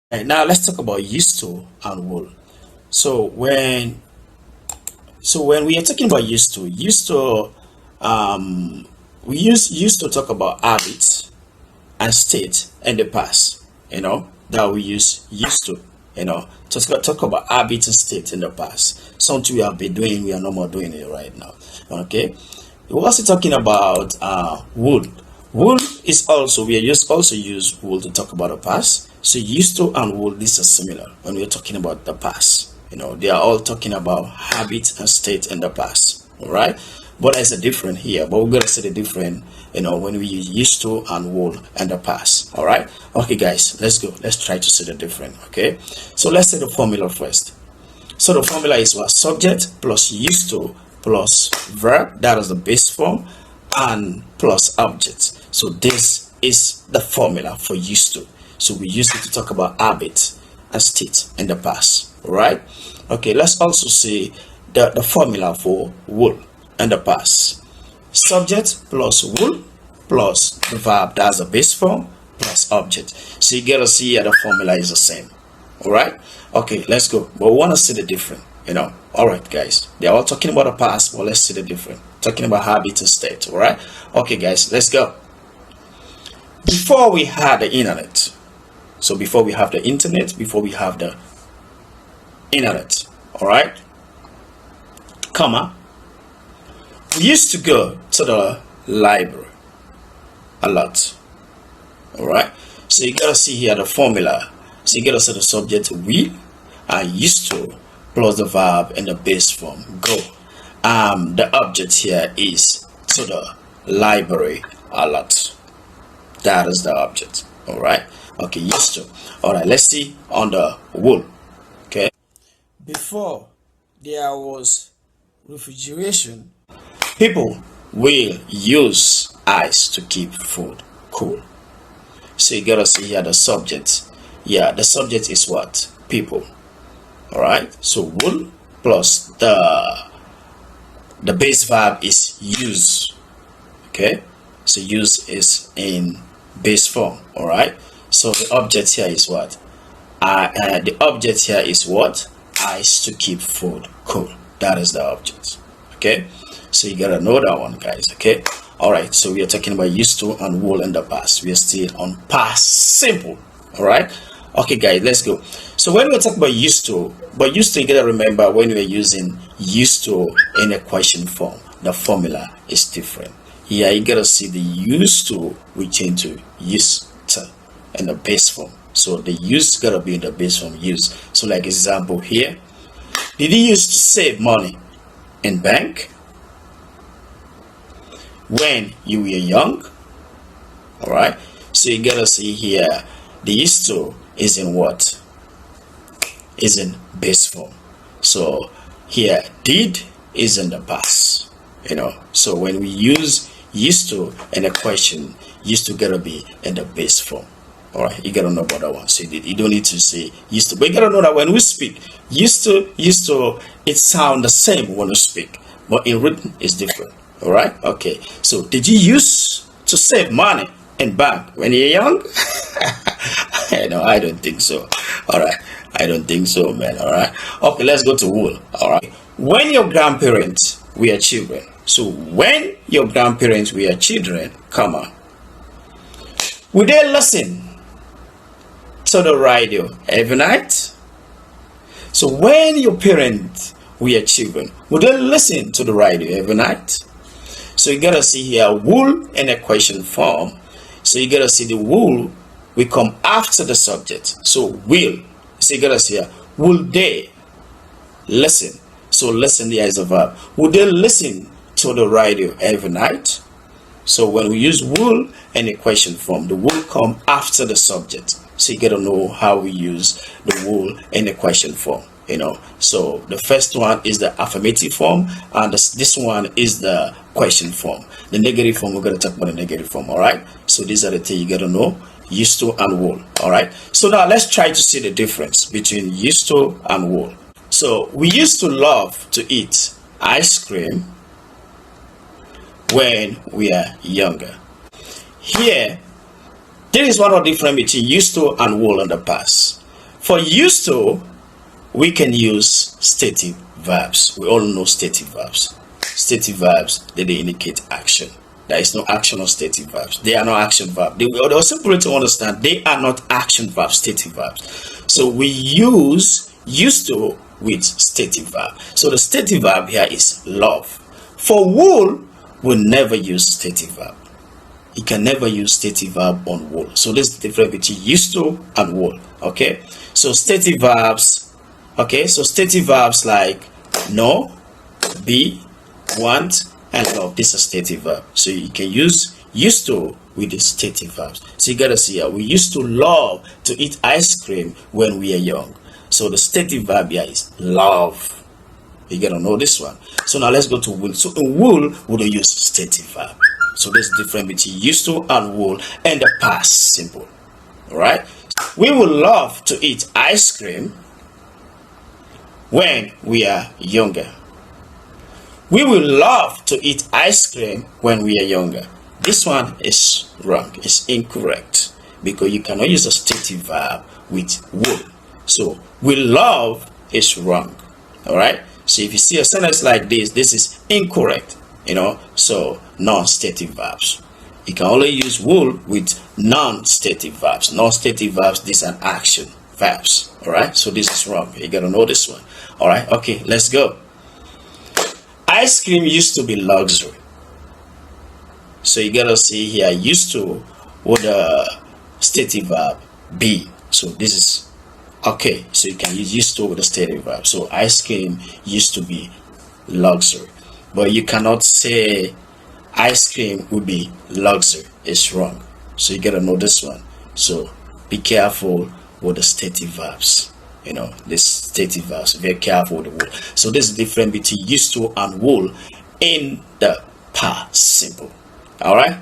And now let's talk about used to and will. So when we are talking about used to we used to talk about habits and state in the past, that we used to, just talk about habits and state in the past. Something we have been doing, we are no more doing it right now. Okay. We're also talking about would. Would is also, we are also use would to talk about the past. So used to and would, these are similar when we're talking about the past. They are all talking about habits and state in the past. All right. But there's a different here. But we're gonna see the different, when we use used to and would in the past. All right. Okay, guys, let's go. Let's try to see the different. Okay. So let's say the formula first. So the formula is what? Subject plus used to plus verb, that is the base form, and plus object. So this is the formula for used to. So we used it to talk about habit and state in the past. All right. Okay, let's also see the formula for would in the past. Subject plus would plus the verb, that's the base form, plus object. So you gotta see here the formula is the same. All right. Okay, let's go. But we want to see the different. All right, guys. They're all talking about the past, but let's see the different. Talking about habit and state. All right. Okay, guys, let's go. Before we had the internet, so before we have the internet, before we have the internet, all right, comma, we used to go to the library a lot. All right. So you gotta see here the formula. So you gotta see the subject we are used to plus the verb in the base form go. The object here is to the library a lot. That is the object. All right. Okay, used to. All right. Let's see on the wool. Okay. Before there was refrigeration, people will use ice to keep food cool. So you gotta see here the subject. Yeah, the subject is what? People. All right. So wool plus the base verb is use. Okay. So use is in base form. All right. So the object here is what? The object here is what? Ice to keep food cool. That is the object. Okay. So you gotta know that one, guys. Okay. All right. So we are talking about used to and wool in the past. We are still on past simple. All right. Okay, guys, let's go. So when we talk about used to, but used to, you gotta remember when we're using used to in a question form, the formula is different. Here you gotta see the used to, we change to used to in the base form. So the used gotta be in the base form used. So like example here, did you used to save money in bank when you were young? All right. So you gotta see here the used to is in what? Is in base form. So here did is in the past. So when we use used to in a question, used to gotta be in the base form. All right, you gotta know about that one. So you don't need to say used to, but you gotta know that when we speak, used to, it sound the same when we speak, but in written is different. All right. Okay. So did you use to save money in bank when you're young? No, I don't think so. All right. I don't think so, man. All right. Okay, let's go to wool. All right. When your grandparents were children. So when your grandparents were children, comma, would they listen to the radio every night? So when your parents were children, would they listen to the radio every night? So you gotta see here wool in a question form. So you gotta see the wool will come after the subject. So will. So you gotta see here, will they listen? So listen there is a verb. Would they listen to the radio every night? So when we use will in a question form, the will come after the subject. So you gotta know how we use the will in a question form. So the first one is the affirmative form, and this one is the question form. The negative form, we're gonna talk about the negative form. All right. So these are the things you gotta know: used to and will. All right. So now let's try to see the difference between used to and will. So we used to love to eat ice cream when we are younger. Here, there is one difference between used to and will in the past. For used to, we can use stative verbs. We all know stative verbs. Stative verbs, they indicate action. There is no action on stative verbs. They are not action verbs. They simple to understand, they are not action verbs, stative verbs. So we use used to with stative verb. So the stative verb here is love. For wool, we'll never use stative verb. You can never use stative verb on wool. So this is the difference between used to and wool. Okay. So stative verbs. Okay. So stative verbs like know, be, want, and love. This is stative verb. So you can use used to with the stative verbs. So you gotta see here. We used to love to eat ice cream when we are young. So the stative verb here is love. You gotta know this one. So now let's go to wool. So in wool, we don't use stative verb. So there's the difference between used to and wool and the past simple. Alright? We would love to eat ice cream when we are younger. We will love to eat ice cream when we are younger. This one is wrong. It's incorrect because you cannot use a stative verb with would. So we love is wrong. All right. So if you see a sentence like this is incorrect. So non-stative verbs. You can only use would with non-stative verbs. Non-stative verbs, these are action verbs. All right. So this is wrong. You gotta know this one. All right. Okay. Let's go. Ice cream used to be luxury. So you gotta see here used to with the stative verb be. So this is okay. So you can use used to with the stative verb. So ice cream used to be luxury, but you cannot say ice cream would be luxury. It's wrong. So you gotta know this one. So be careful with the stative verbs. This stative verbs, very careful with the wool. So this is different between used to and wool in the past simple. All right.